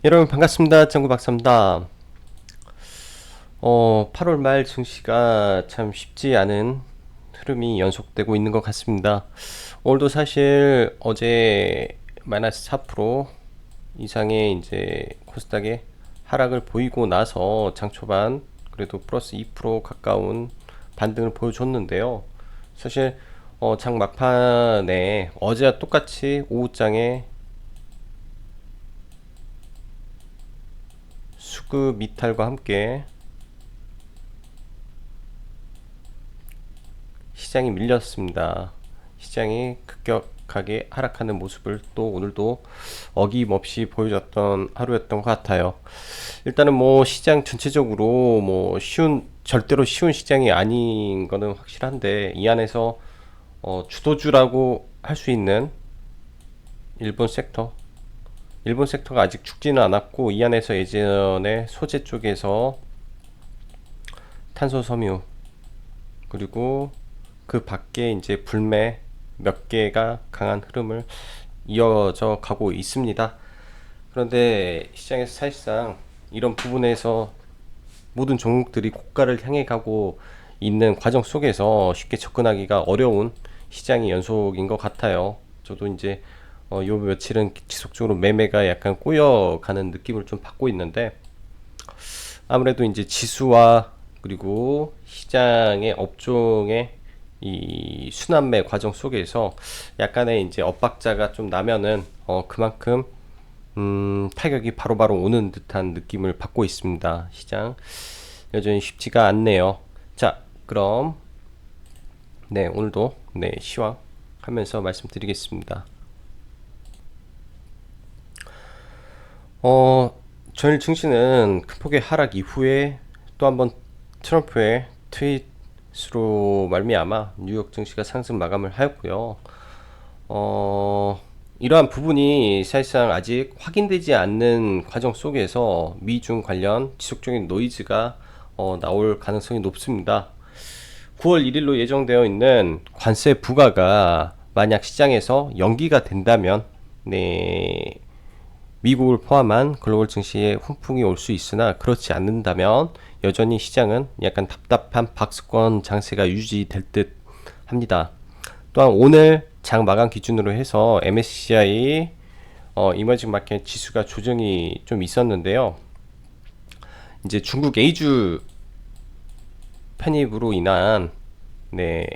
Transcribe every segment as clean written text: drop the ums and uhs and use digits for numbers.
여러분 반갑습니다. 짱구 박사입니다. 8월 말 증시가 참 쉽지 않은 흐름이 연속되고 있는 것 같습니다. 오늘도 사실 어제 마이너스 4% 이상의 이제 코스닥의 하락을 보이고 나서 장 초반 그래도 플러스 2% 가까운 반등을 보여줬는데요. 사실 장 막판에 어제와 똑같이 오후장에 수급 이탈과 함께 시장이 밀렸습니다. 시장이 급격하게 하락하는 모습을 또 오늘도 어김없이 보여줬던 하루였던 것 같아요. 일단은 뭐 시장 전체적으로 뭐 절대로 쉬운 시장이 아닌 거는 확실한데 이 안에서 주도주라고 할 수 있는 일본 섹터 일본 섹터가 아직 죽지는 않았고 이 안에서 예전에 소재 쪽에서 탄소 섬유 그리고 그 밖에 이제 불매 몇 개가 강한 흐름을 이어져 가고 있습니다. 그런데 시장에서 사실상 이런 부분에서 모든 종목들이 고가를 향해 가고 있는 과정 속에서 쉽게 접근하기가 어려운 시장의 연속인 것 같아요. 저도 이제 요 며칠은 지속적으로 매매가 약간 꼬여가는 느낌을 좀 받고 있는데 아무래도 이제 지수와 그리고 시장의 업종의 이 순환매 과정 속에서 약간의 이제 엇박자가 좀 나면은 그만큼 타격이 바로바로 오는 듯한 느낌을 받고 있습니다. 시장 여전히 쉽지가 않네요. 자, 그럼 네 오늘도 네 시황하면서 말씀드리겠습니다. 어, 전일 증시는 큰 폭의 하락 이후에 또 한번 트럼프의 트윗으로 말미암아 뉴욕 증시가 상승 마감을 하였고요. 이러한 부분이 사실상 아직 확인되지 않는 과정 속에서 미중 관련 지속적인 노이즈가 나올 가능성이 높습니다. 9월 1일로 예정되어 있는 관세 부과가 만약 시장에서 연기가 된다면 네, 미국을 포함한 글로벌 증시에 훈풍이 올 수 있으나 그렇지 않는다면 여전히 시장은 약간 답답한 박스권 장세가 유지될 듯 합니다. 또한 오늘 장 마감 기준으로 해서 MSCI 이머징 마켓 지수가 조정이 좀 있었는데요. 이제 중국 A주 편입으로 인한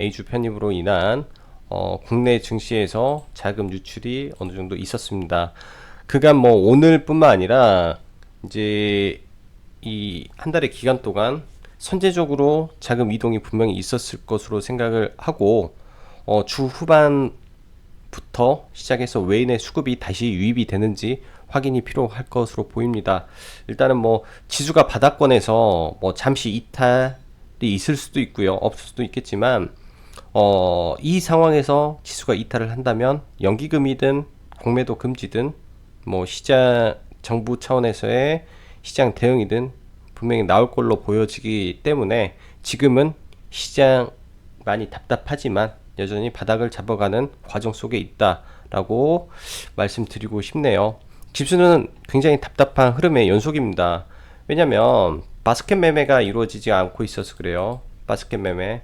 A주 편입으로 인한 국내 증시에서 자금 유출이 어느 정도 있었습니다. 그간 뭐 오늘뿐만 아니라 이제 이 한 달의 기간 동안 선제적으로 자금 이동이 분명히 있었을 것으로 생각을 하고 주 후반부터 시작해서 외인의 수급이 다시 유입이 되는지 확인이 필요할 것으로 보입니다. 일단은 뭐 지수가 바닥권에서 뭐 잠시 이탈이 있을 수도 있고요, 없을 수도 있겠지만 이 상황에서 지수가 이탈을 한다면 연기금이든 공매도 금지든 뭐 시장 정부 차원에서의 시장 대응이든 분명히 나올 걸로 보여지기 때문에 지금은 시장 많이 답답하지만 여전히 바닥을 잡아가는 과정 속에 있다라고 말씀드리고 싶네요. 지수는 굉장히 답답한 흐름의 연속입니다. 왜냐면 바스켓 매매가 이루어지지 않고 있어서 그래요. 바스켓 매매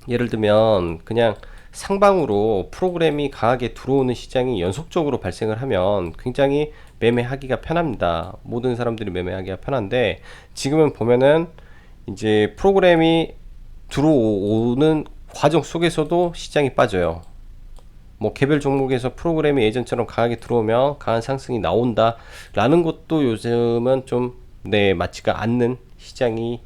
예를 들면 그냥 상방으로 프로그램이 강하게 들어오는 시장이 연속적으로 발생을 하면 굉장히 매매하기가 편합니다. 모든 사람들이 매매하기가 편한데 지금은 보면은 이제 프로그램이 들어오는 과정 속에서도 시장이 빠져요. 뭐 개별 종목에서 프로그램이 예전처럼 강하게 들어오면 강한 상승이 나온다라는 것도 요즘은 좀 맞지가 않는 시장이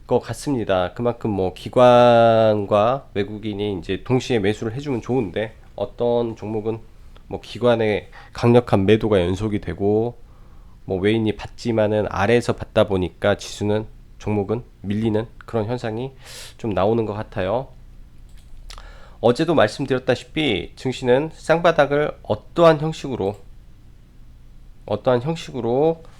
것 같습니다. 그만큼 뭐 기관과 외국인이 이제 동시에 매수를 해주면 좋은데 어떤 종목은 뭐 기관의 강력한 매도가 연속이 되고 뭐 외인이 받지만은 아래에서 받다 보니까 지수는 종목은 밀리는 그런 현상이 좀 나오는 것 같아요. 어제도 말씀드렸다시피 증시는 쌍바닥을 어떠한 형식으로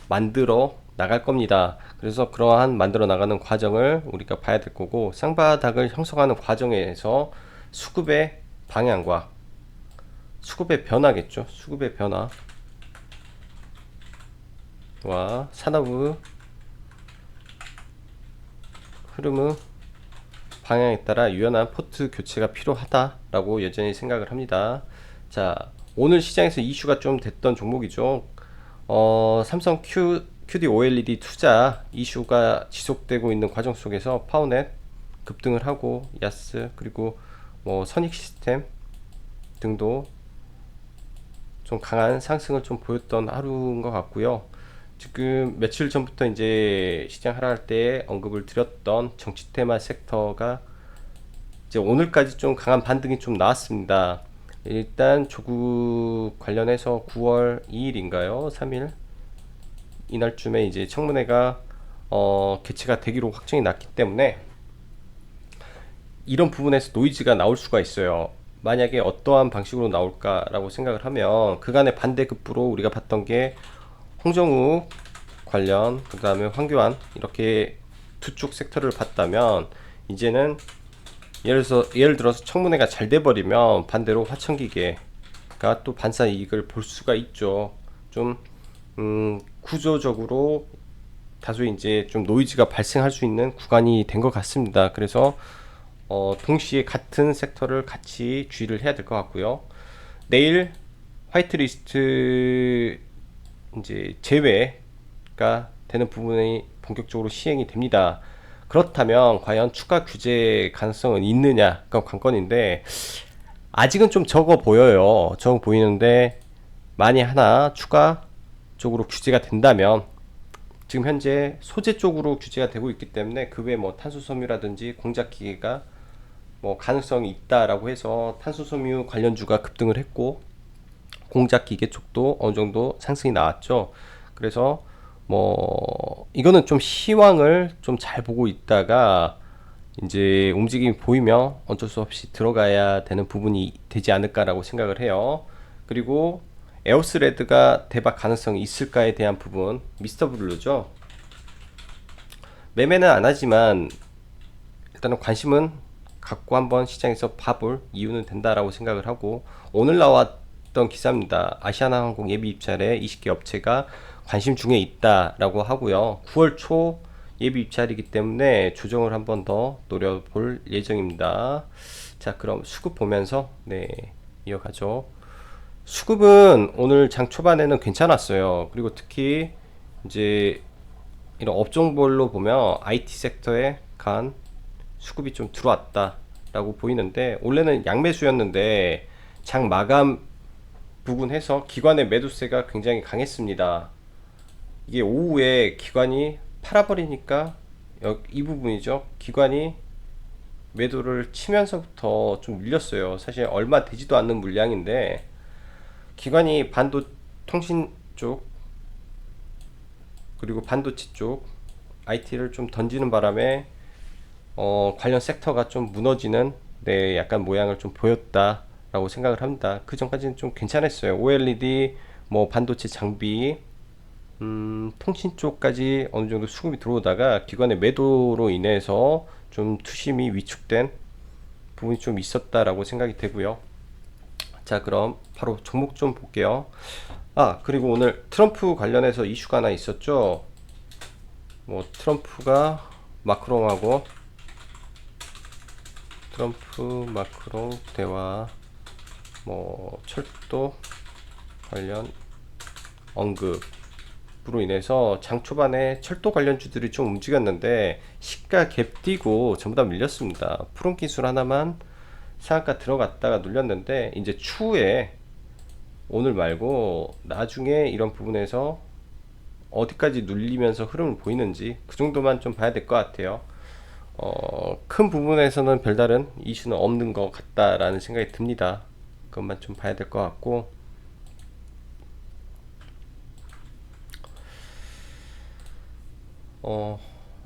만들어 나갈 겁니다. 그래서 그러한 만들어 나가는 과정을 우리가 봐야 될 거고 쌍바닥을 형성하는 과정에서 수급의 방향과 수급의 변화겠죠. 수급의 변화 와 산업의 흐름의 방향에 따라 유연한 포트 교체가 필요하다라고 여전히 생각을 합니다. 자, 오늘 시장에서 이슈가 좀 됐던 종목이죠. 삼성 QD OLED 투자 이슈가 지속되고 있는 과정 속에서 파워넷 급등을 하고 야스 그리고 뭐 선익 시스템 등도 좀 강한 상승을 좀 보였던 하루인 것 같고요. 지금 며칠 전부터 이제 시장 하락할 때 언급을 드렸던 정치 테마 섹터가 이제 오늘까지 좀 강한 반등이 좀 나왔습니다. 일단 조국 관련해서 9월 2일인가요? 3일 이날쯤에 이제 청문회가 개최가 되기로 확정이 났기 때문에 이런 부분에서 노이즈가 나올 수가 있어요. 만약에 어떠한 방식으로 나올까라고 생각을 하면 그간의 반대급부로 우리가 봤던 게 홍정욱 관련 그 다음에 황교안 이렇게 두 쪽 섹터를 봤다면 이제는 예를 들어서 청문회가 잘 돼버리면 반대로 화천기계가 또 반사 이익을 볼 수가 있죠. 좀 구조적으로 다소 이제 좀 노이즈가 발생할 수 있는 구간이 된 것 같습니다. 그래서 동시에 같은 섹터를 같이 주의를 해야 될 것 같고요. 내일 화이트리스트 이제 제외가 되는 부분이 본격적으로 시행이 됩니다. 그렇다면 과연 추가 규제 가능성은 있느냐가 관건인데 아직은 좀 적어 보여요. 적어 보이는데 만약 하나 추가적으로 규제가 된다면 지금 현재 소재 쪽으로 규제가 되고 있기 때문에 그 외 뭐 탄소섬유라든지 공작기계가 뭐 가능성이 있다라고 해서 탄소섬유 관련주가 급등을 했고 공작기계 쪽도 어느 정도 상승이 나왔죠. 그래서 뭐 이거는 좀 시황을 좀 잘 보고 있다가 이제 움직임이 보이면 어쩔 수 없이 들어가야 되는 부분이 되지 않을까라고 생각을 해요. 그리고 에오스레드가 대박 가능성이 있을까에 대한 부분 미스터 블루죠. 매매는 안 하지만 일단은 관심은 갖고 한번 시장에서 봐볼 이유는 된다라고 생각을 하고 오늘 나왔던 기사입니다. 아시아나항공 예비 입찰에 20개 업체가 관심 중에 있다라고 하고요. 9월 초 예비 입찰이기 때문에 조정을 한번 더 노려볼 예정입니다. 자, 그럼 수급 보면서 이어가죠. 수급은 오늘 장 초반에는 괜찮았어요. 그리고 특히 이제 이런 업종별로 보면 IT 섹터에 간 수급이 좀 들어왔다라고 보이는데 원래는 양매수였는데 장 마감 부근해서 기관의 매도세가 굉장히 강했습니다. 이게 오후에 기관이 팔아버리니까 이 부분이죠. 기관이 매도를 치면서부터 좀 밀렸어요. 사실 얼마 되지도 않는 물량인데 기관이 통신 쪽 그리고 반도체 쪽 IT를 좀 던지는 바람에 관련 섹터가 좀 무너지는 약간 모양을 좀 보였다라고 생각을 합니다. 그 전까지는 좀 괜찮았어요. OLED 뭐 반도체 장비 통신 쪽까지 어느 정도 수급이 들어오다가 기관의 매도로 인해서 좀 투심이 위축된 부분이 좀 있었다라고 생각이 되고요. 자, 그럼 바로 종목 좀 볼게요. 그리고 오늘 트럼프 관련해서 이슈가 하나 있었죠. 뭐 트럼프 마크롱 대화 뭐 철도 관련 언급으로 인해서 장 초반에 철도 관련주들이 좀 움직였는데 시가 갭 뛰고 전부 다 밀렸습니다. 푸른 기술 하나만 상한가 들어갔다가 눌렸는데 이제 추후에 오늘 말고 나중에 이런 부분에서 어디까지 눌리면서 흐름을 보이는지 그 정도만 좀 봐야 될 것 같아요. 큰 부분에서는 별다른 이슈는 없는 것 같다라는 생각이 듭니다. 그것만 좀 봐야 될 것 같고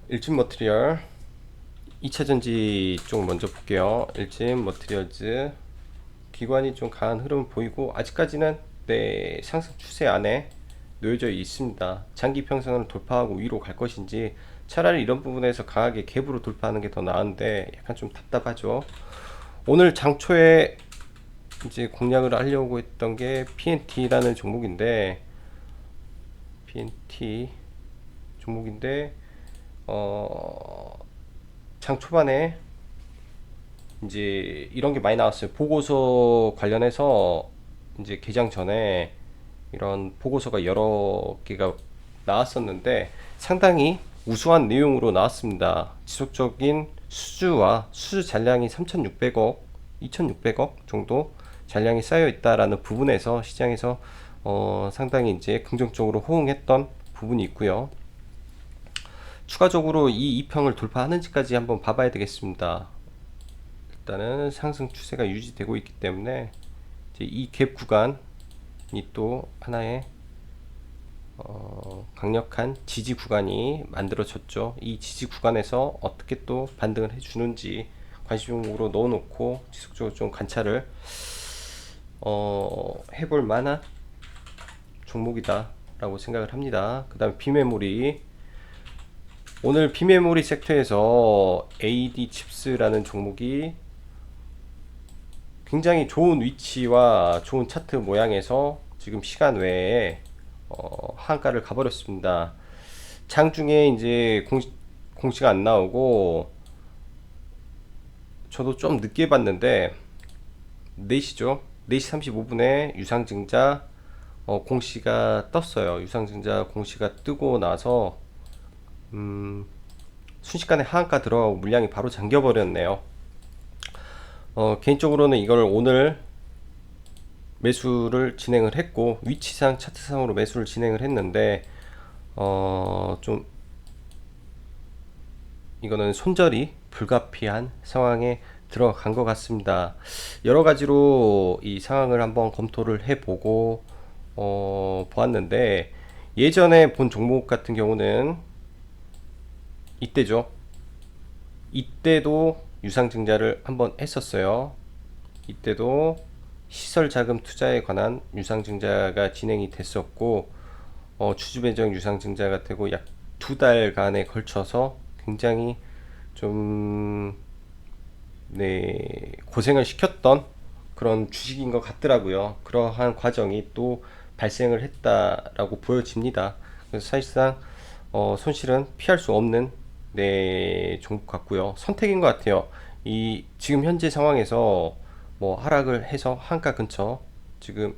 일진 머티리얼 2차전지 쪽 먼저 볼게요. 일진 머티리얼즈 기관이 좀 강한 흐름을 보이고 아직까지는 상승 추세 안에 놓여져 있습니다. 장기 평선을 돌파하고 위로 갈 것인지 차라리 이런 부분에서 강하게 갭으로 돌파하는 게 더 나은데 약간 좀 답답하죠. 오늘 장초에 이제 공략을 하려고 했던 게 PNT라는 종목인데 PNT 종목인데 장 초반에 이제 이런 게 많이 나왔어요. 보고서 관련해서 이제 개장 전에 이런 보고서가 여러 개가 나왔었는데 상당히 우수한 내용으로 나왔습니다. 지속적인 수주와 수주 잔량이 3,600억, 2,600억 정도 잔량이 쌓여 있다라는 부분에서 시장에서 상당히 이제 긍정적으로 호응했던 부분이 있고요. 추가적으로 이 이평을 돌파하는지까지 한번 봐봐야 되겠습니다. 일단은 상승 추세가 유지되고 있기 때문에 이제 이 갭 구간이 또 하나의 강력한 지지 구간이 만들어졌죠. 이 지지 구간에서 어떻게 또 반등을 해주는지 관심종목으로 넣어놓고 지속적으로 좀 관찰을 해볼 만한 종목이다 라고 생각을 합니다. 그 다음에 비메모리, 오늘 비메모리 섹터에서 AD 칩스라는 종목이 굉장히 좋은 위치와 좋은 차트 모양에서 지금 시간 외에 하한가를 가버렸습니다. 장중에 이제 공시가 안 나오고 저도 좀 늦게 봤는데 4시죠. 4시 35분에 유상증자 공시가 떴어요. 유상증자 공시가 뜨고 나서 순식간에 하한가 들어가고 물량이 바로 잠겨버렸네요. 개인적으로는 이걸 오늘 매수를 진행을 했고 위치상 차트상으로 매수를 진행을 했는데 좀 이거는 손절이 불가피한 상황에 들어간 것 같습니다. 여러 가지로 이 상황을 한번 검토를 해보고 보았는데 예전에 본 종목 같은 경우는 이때죠. 이때도 유상증자를 한번 했었어요. 이때도 시설자금 투자에 관한 유상증자가 진행이 됐었고 주주배정 유상증자가 되고 약 2달간에 걸쳐서 굉장히 좀 고생을 시켰던 그런 주식인 것 같더라고요. 그러한 과정이 또 발생을 했다라고 보여집니다. 그래서 사실상 손실은 피할 수 없는 종목 같고요. 선택인 것 같아요. 이 지금 현재 상황에서 뭐 하락을 해서 한가 근처 지금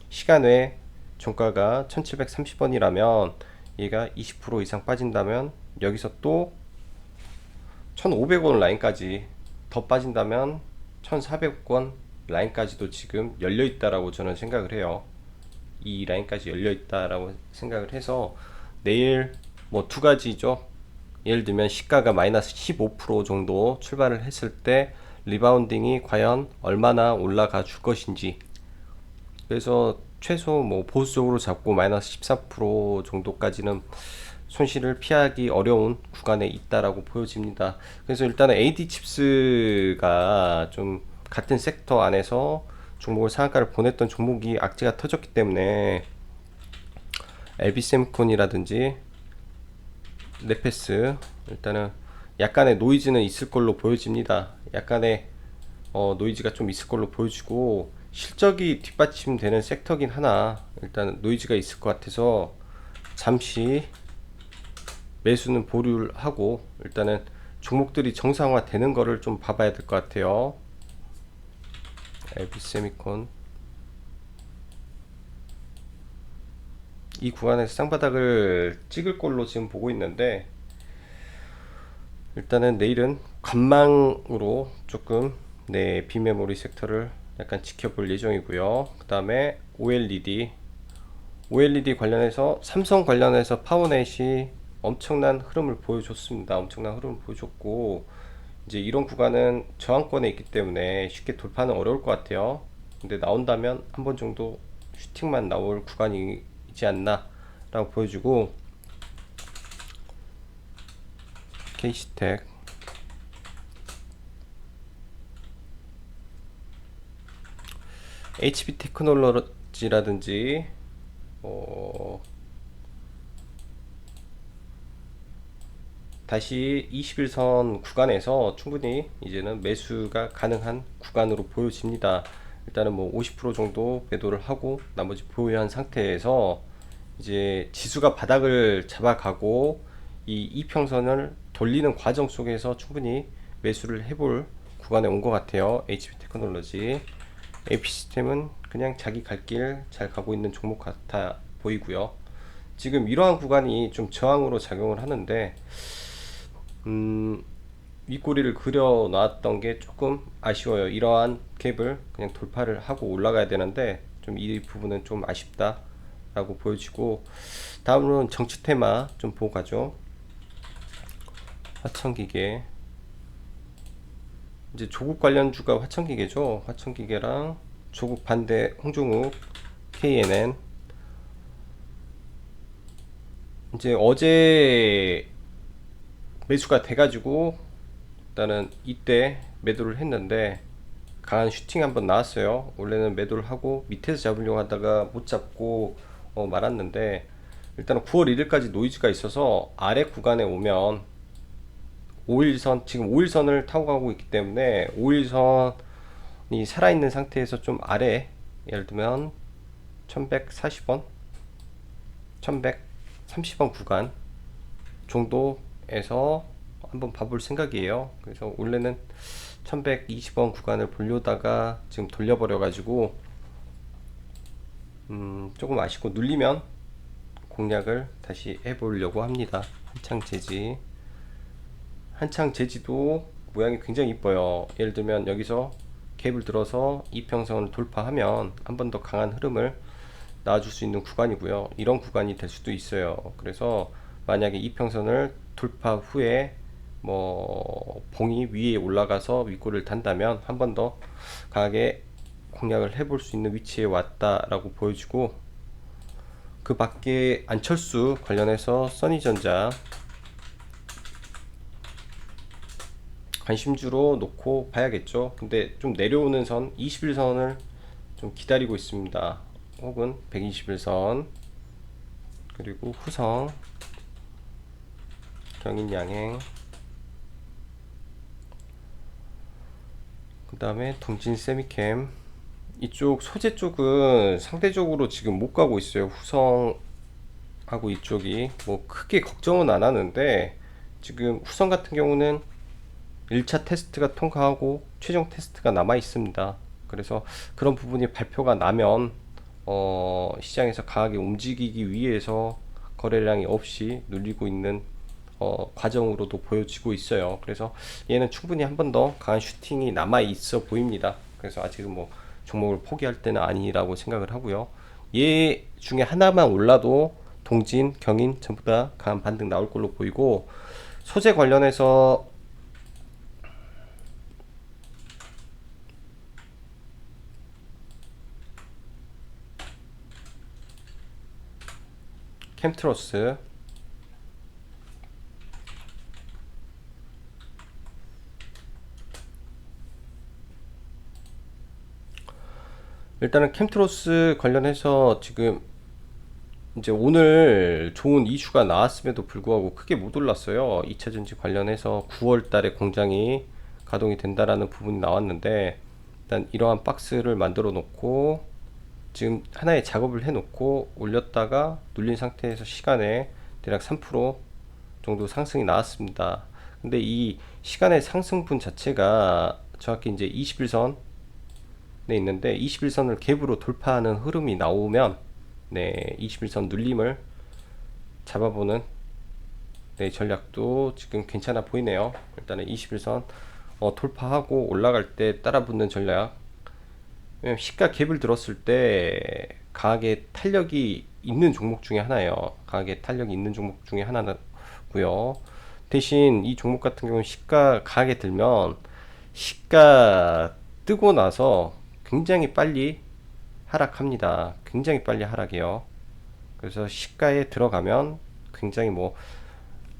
시간 외 종가가 1730원이라면 얘가 20% 이상 빠진다면 여기서 또 1500원 라인까지 더 빠진다면 1400원 라인까지도 지금 열려 있다라고 저는 생각을 해요. 이 라인까지 열려 있다라고 생각을 해서 내일 뭐 두 가지죠. 예를 들면 시가가 마이너스 15% 정도 출발을 했을 때 리바운딩이 과연 얼마나 올라가 줄 것인지, 그래서 최소 뭐 보수적으로 잡고 마이너스 14% 정도까지는 손실을 피하기 어려운 구간에 있다라고 보여집니다. 그래서 일단은 AD 칩스가 좀 같은 섹터 안에서 종목을 상한가를 보냈던 종목이 악재가 터졌기 때문에 LB세미콘이라든지 네페스 일단은 약간의 노이즈는 있을 걸로 보여집니다. 약간의 노이즈가 좀 있을 걸로 보여지고 실적이 뒷받침되는 섹터긴 하나 일단 노이즈가 있을 것 같아서 잠시 매수는 보류를 하고 일단은 종목들이 정상화 되는 거를 좀 봐봐야 될 것 같아요. LB세미콘 이 구간에서 쌍바닥을 찍을 걸로 지금 보고 있는데 일단은 내일은 관망으로 조금 비메모리 섹터를 약간 지켜볼 예정이고요. 그 다음에 OLED 관련해서 삼성 관련해서 파워넷이 엄청난 흐름을 보여줬습니다. 엄청난 흐름을 보여줬고 이제 이런 구간은 저항권에 있기 때문에 쉽게 돌파는 어려울 것 같아요. 근데 나온다면 한 번 정도 슈팅만 나올 구간이지 않나 라고 보여주고, KC텍 HB 테크놀로지라든지 다시 21선 구간에서 충분히 이제는 매수가 가능한 구간으로 보여집니다. 일단은 뭐 50% 정도 매도를 하고 나머지 보유한 상태에서 이제 지수가 바닥을 잡아가고 이 이평선을 돌리는 과정 속에서 충분히 매수를 해볼 구간에 온 것 같아요. HP 테크놀로지. AP 시스템은 그냥 자기 갈 길 잘 가고 있는 종목 같아 보이고요. 지금 이러한 구간이 좀 저항으로 작용을 하는데 윗꼬리를 그려 놨던 게 조금 아쉬워요. 이러한 갭을 그냥 돌파를 하고 올라가야 되는데 좀 이 부분은 좀 아쉽다 라고 보여지고, 다음으로는 정치 테마 좀 보고 가죠. 화천기계, 이제 조국 관련주가 화천기계죠. 화천기계랑 조국 반대 홍종욱, KNN. 이제 어제 매수가 돼가지고 일단은 이때 매도를 했는데 강한 슈팅 한번 나왔어요. 원래는 매도를 하고 밑에서 잡으려고 하다가 못 잡고 말았는데, 일단은 9월 1일까지 노이즈가 있어서 아래 구간에 오면 5일선, 지금 5일선을 타고 가고 있기 때문에 5일선이 살아있는 상태에서 좀 아래, 예를 들면 1140원 1130원 구간 정도에서 한번 봐볼 생각이에요. 그래서 원래는 1120원 구간을 보려다가 지금 돌려버려 가지고 조금 아쉽고, 눌리면 공략을 다시 해보려고 합니다. 한창 재지도 모양이 굉장히 이뻐요. 예를 들면 여기서 갭을 들어서 이평선을 돌파하면 한 번 더 강한 흐름을 나와줄 수 있는 구간이고요. 이런 구간이 될 수도 있어요. 그래서 만약에 이평선을 돌파 후에 뭐 봉이 위에 올라가서 윗골을 단다면 한 번 더 강하게 공략을 해볼 수 있는 위치에 왔다라고 보여지고, 그 밖에 안철수 관련해서 써니전자 관심주로 놓고 봐야겠죠. 근데 좀 내려오는 선 21선을 좀 기다리고 있습니다. 혹은 121선, 그리고 후성, 경인양행, 그 다음에 동진 세미캠. 이쪽 소재 쪽은 상대적으로 지금 못 가고 있어요. 후성하고 이쪽이 뭐 크게 걱정은 안 하는데, 지금 후성 같은 경우는 1차 테스트가 통과하고 최종 테스트가 남아 있습니다. 그래서 그런 부분이 발표가 나면 시장에서 강하게 움직이기 위해서 거래량이 없이 눌리고 있는 과정으로도 보여지고 있어요. 그래서 얘는 충분히 한 번 더 강한 슈팅이 남아 있어 보입니다. 그래서 아직은 뭐 종목을 포기할 때는 아니라고 생각을 하고요. 얘 중에 하나만 올라도 동진, 경인 전부 다 강한 반등 나올 걸로 보이고, 소재 관련해서 캠트로스, 일단은 캠트로스 관련해서 지금 이제 오늘 좋은 이슈가 나왔음에도 불구하고 크게 못 올랐어요. 2차전지 관련해서 9월 달에 공장이 가동이 된다라는 부분이 나왔는데, 일단 이러한 박스를 만들어 놓고 지금 하나의 작업을 해 놓고 올렸다가 눌린 상태에서 시간에 대략 3% 정도 상승이 나왔습니다. 근데 이 시간의 상승분 자체가 정확히 이제 21선에 있는데, 21선을 갭으로 돌파하는 흐름이 나오면 21선 눌림을 잡아보는 전략도 지금 괜찮아 보이네요. 일단은 21선 돌파하고 올라갈 때 따라붙는 전략. 왜냐면 시가 갭을 들었을 때 강하게 탄력이 있는 종목 중에 하나예요. 강하게 탄력이 있는 종목 중에 하나고요. 대신 이 종목 같은 경우는 시가 강하게 들면 시가 뜨고 나서 굉장히 빨리 하락합니다. 굉장히 빨리 하락해요. 그래서 시가에 들어가면 굉장히 뭐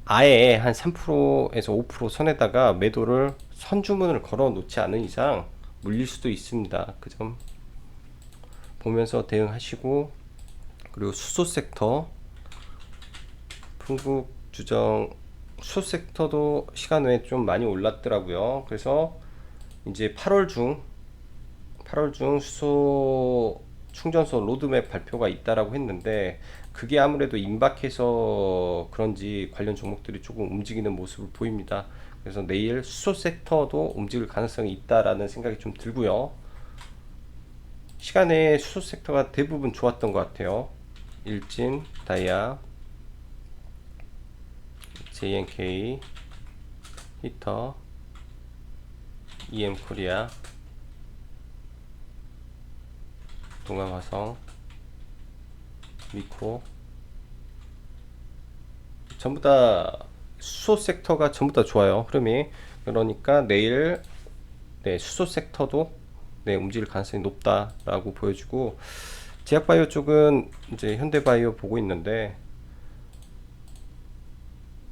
아예 한 3%에서 5% 선에다가 매도를 선주문을 걸어 놓지 않은 이상 물릴 수도 있습니다. 그 점 보면서 대응하시고, 그리고 수소 섹터, 풍국 주정 수소 섹터도 시간 외에 좀 많이 올랐더라고요. 그래서 이제 8월 중 수소 충전소 로드맵 발표가 있다라고 했는데 그게 아무래도 임박해서 그런지 관련 종목들이 조금 움직이는 모습을 보입니다. 그래서 내일 수소 섹터도 움직일 가능성이 있다라는 생각이 좀 들고요. 시간에 수소 섹터가 대부분 좋았던 것 같아요. 일진, 다이아, JNK, 히터, EM코리아, 동암화성, 미코 전부 다 수소 섹터가 전부 다 좋아요. 흐름이. 그러니까 내일 수소 섹터도 움직일 가능성이 높다라고 보여주고 제약바이오 쪽은 이제 현대바이오 보고 있는데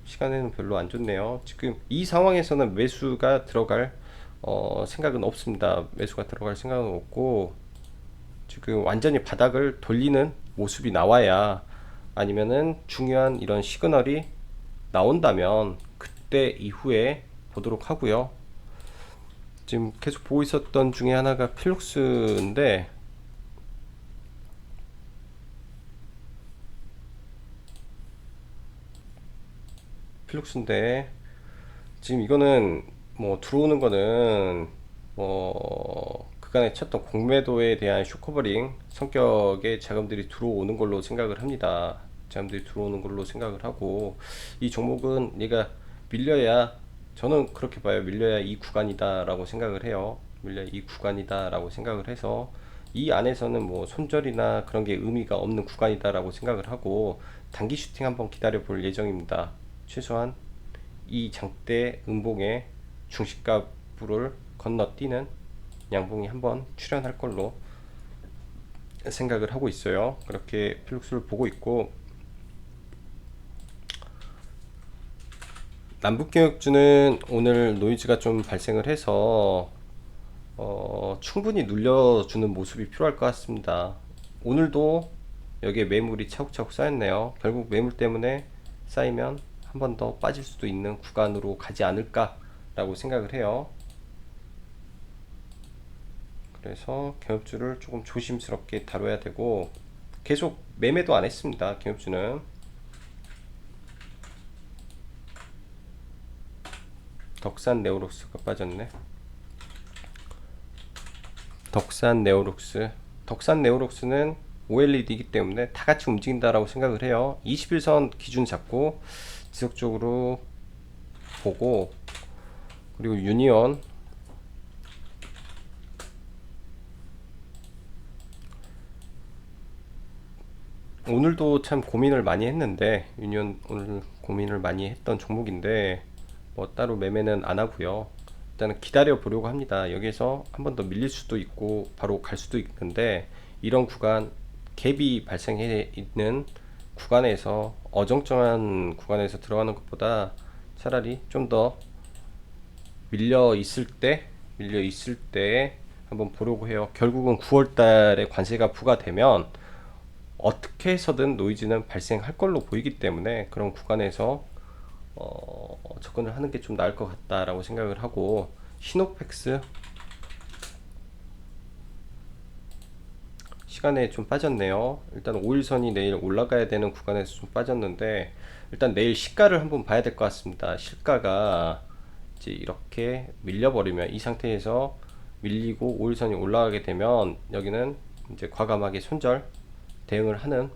시간에는 별로 안 좋네요. 지금 이 상황에서는 매수가 들어갈 생각은 없습니다. 매수가 들어갈 생각은 없고 지금 완전히 바닥을 돌리는 모습이 나와야 아니면은 중요한 이런 시그널이 나온다면 그때 이후에 보도록 하고요. 지금 계속 보고 있었던 중에 하나가 필룩스인데 지금 이거는 뭐 들어오는 거는 그간에 쳤던 공매도에 대한 쇼커버링 성격의 자금들이 들어오는 걸로 생각을 합니다. 자금들이 들어오는 걸로 생각을 하고 이 종목은 얘가 밀려야 저는 그렇게 봐요. 밀려야 이 구간이다 라고 생각을 해요. 밀려야 이 구간이다 라고 생각을 해서 이 안에서는 뭐 손절이나 그런 게 의미가 없는 구간이다 라고 생각을 하고 단기 슈팅 한번 기다려 볼 예정입니다. 최소한 이 장대 음봉의 중시가부를 건너뛰는 양봉이 한번 출현할 걸로 생각을 하고 있어요. 그렇게 필룩스를 보고 있고 남북경역주는 오늘 노이즈가 좀 발생을 해서 충분히 눌려주는 모습이 필요할 것 같습니다. 오늘도 여기에 매물이 차곡차곡 쌓였네요. 결국 매물 때문에 쌓이면 한 번 더 빠질 수도 있는 구간으로 가지 않을까 라고 생각을 해요. 그래서 경협주를 조금 조심스럽게 다뤄야 되고 계속 매매도 안 했습니다. 경협주는 덕산 네오록스가 빠졌네. 덕산 네오록스는 OLED이기 때문에 다 같이 움직인다라고 생각을 해요. 21선 기준 잡고 지속적으로 보고 그리고 유니온 오늘도 참 고민을 많이 했는데 유니온 오늘 고민을 많이 했던 종목인데 뭐 따로 매매는 안 하고요. 일단은 기다려 보려고 합니다. 여기서 한 번 더 밀릴 수도 있고 바로 갈 수도 있는데 이런 구간 갭이 발생해 있는 구간에서 어정쩡한 구간에서 들어가는 것보다 차라리 좀 더 밀려 있을 때 한번 보려고 해요. 결국은 9월 달에 관세가 부과되면 어떻게 해서든 노이즈는 발생할 걸로 보이기 때문에 그런 구간에서 접근을 하는 게 좀 나을 것 같다라고 생각을 하고 시노펙스 시간에 좀 빠졌네요. 일단 5일선이 내일 올라가야 되는 구간에서 좀 빠졌는데 일단 내일 시가를 한번 봐야 될 것 같습니다. 시가가 이제 이렇게 밀려버리면 이 상태에서 밀리고 5일선이 올라가게 되면 여기는 이제 과감하게 손절 대응을 하는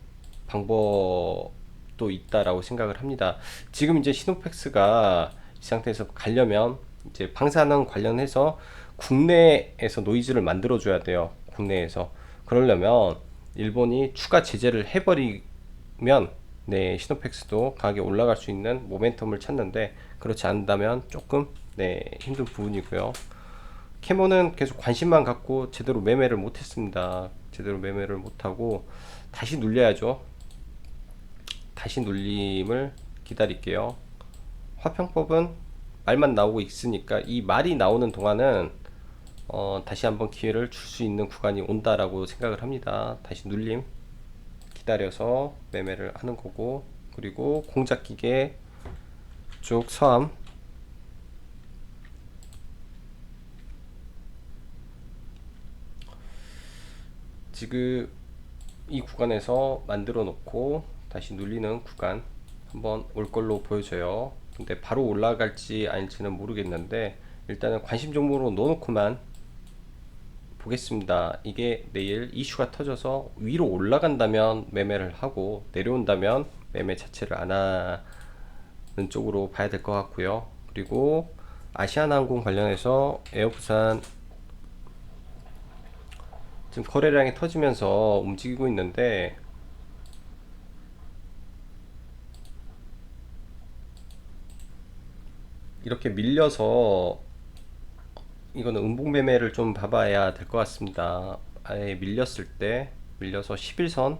방법도 있다라고 생각을 합니다. 지금 이제 시노펙스가 이 상태에서 가려면 이제 방사능 관련해서 국내에서 노이즈를 만들어 줘야 돼요. 국내에서 그러려면 일본이 추가 제재를 해버리면 시노펙스도 강하게 올라갈 수 있는 모멘텀을 찾는데 그렇지 않다면 조금 힘든 부분이고요. 캐모는 계속 관심만 갖고 제대로 매매를 못했습니다. 제대로 매매를 못하고 다시 눌려야죠. 다시 눌림을 기다릴게요. 화평법은 말만 나오고 있으니까 이 말이 나오는 동안은 다시 한번 기회를 줄 수 있는 구간이 온다라고 생각을 합니다. 다시 눌림 기다려서 매매를 하는 거고 그리고 공작기계 쪽 서암 지금 이 구간에서 만들어 놓고 다시 눌리는 구간 한번 올 걸로 보여져요. 근데 바로 올라갈지 아닐지는 모르겠는데 일단은 관심 종목으로 넣어놓고만 보겠습니다. 이게 내일 이슈가 터져서 위로 올라간다면 매매를 하고 내려온다면 매매 자체를 안 하는 쪽으로 봐야 될 것 같고요. 그리고 아시아나항공 관련해서 에어부산 지금 거래량이 터지면서 움직이고 있는데 이렇게 밀려서 이거는 음봉매매를 좀 봐봐야 될 것 같습니다. 아예 밀렸을 때 밀려서 11선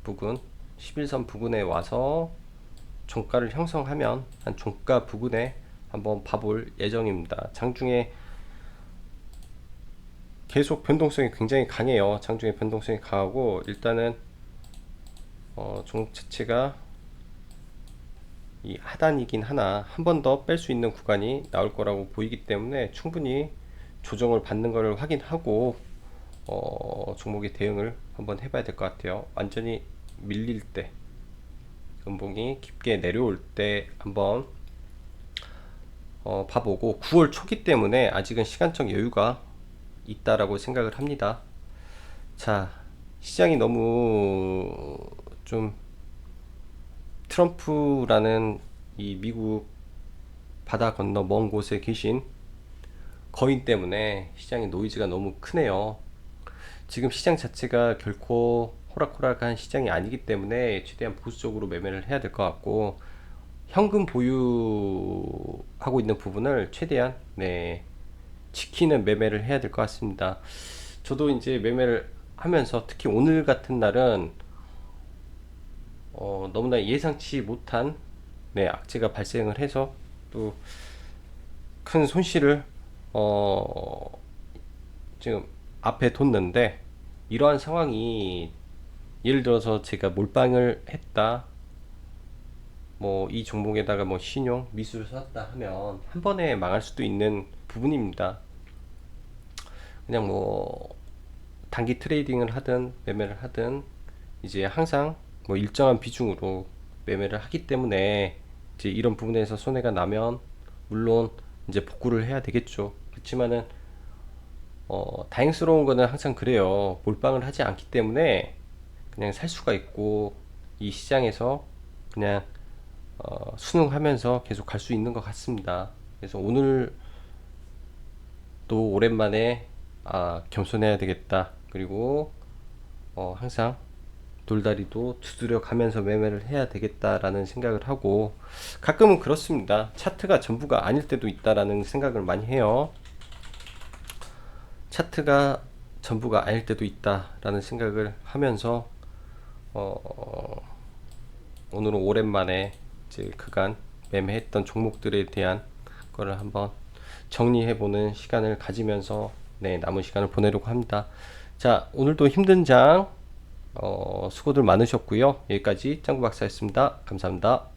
부근 11선 부근에 와서 종가를 형성하면 한 종가 부근에 한번 봐볼 예정입니다. 장중에 계속 변동성이 굉장히 강해요. 장중에 변동성이 강하고 일단은 종목 자체가 이 하단이긴 하나 한 번 더 뺄 수 있는 구간이 나올 거라고 보이기 때문에 충분히 조정을 받는 것을 확인하고 종목의 대응을 한번 해봐야 될 것 같아요. 완전히 밀릴 때 음봉이 깊게 내려올 때 한번 봐보고 9월 초기 때문에 아직은 시간적 여유가 있다라고 생각을 합니다. 자, 시장이 너무 좀 트럼프라는 이 미국 바다 건너 먼 곳에 계신 거인 때문에 시장의 노이즈가 너무 크네요. 지금 시장 자체가 결코 호락호락한 시장이 아니기 때문에 최대한 보수적으로 매매를 해야 될 것 같고 현금 보유하고 있는 부분을 최대한 지키는 매매를 해야 될 것 같습니다. 저도 이제 매매를 하면서 특히 오늘 같은 날은 너무나 예상치 못한 악재가 발생을 해서 또 큰 손실을 지금 앞에 뒀는데 이러한 상황이 예를 들어서 제가 몰빵을 했다 뭐 이 종목에다가 뭐 신용 미수를 샀다 하면 한 번에 망할 수도 있는 부분입니다. 그냥 뭐 단기 트레이딩을 하든 매매를 하든 이제 항상 뭐 일정한 비중으로 매매를 하기 때문에 이제 이런 부분에서 손해가 나면 물론 이제 복구를 해야 되겠죠. 그렇지만은 다행스러운 거는 항상 그래요. 몰빵을 하지 않기 때문에 그냥 살 수가 있고 이 시장에서 그냥 순응하면서 계속 갈 수 있는 것 같습니다. 그래서 오늘도 오랜만에 겸손해야 되겠다. 그리고 항상 돌다리도 두드려 가면서 매매를 해야 되겠다라는 생각을 하고 가끔은 그렇습니다. 차트가 전부가 아닐 때도 있다라는 생각을 많이 해요. 차트가 전부가 아닐 때도 있다라는 생각을 하면서 오늘은 오랜만에 이제 그간 매매했던 종목들에 대한 거를 한번 정리해보는 시간을 가지면서 남은 시간을 보내려고 합니다. 자, 오늘도 힘든 장 수고들 많으셨고요. 여기까지 짱구 박사였습니다. 감사합니다.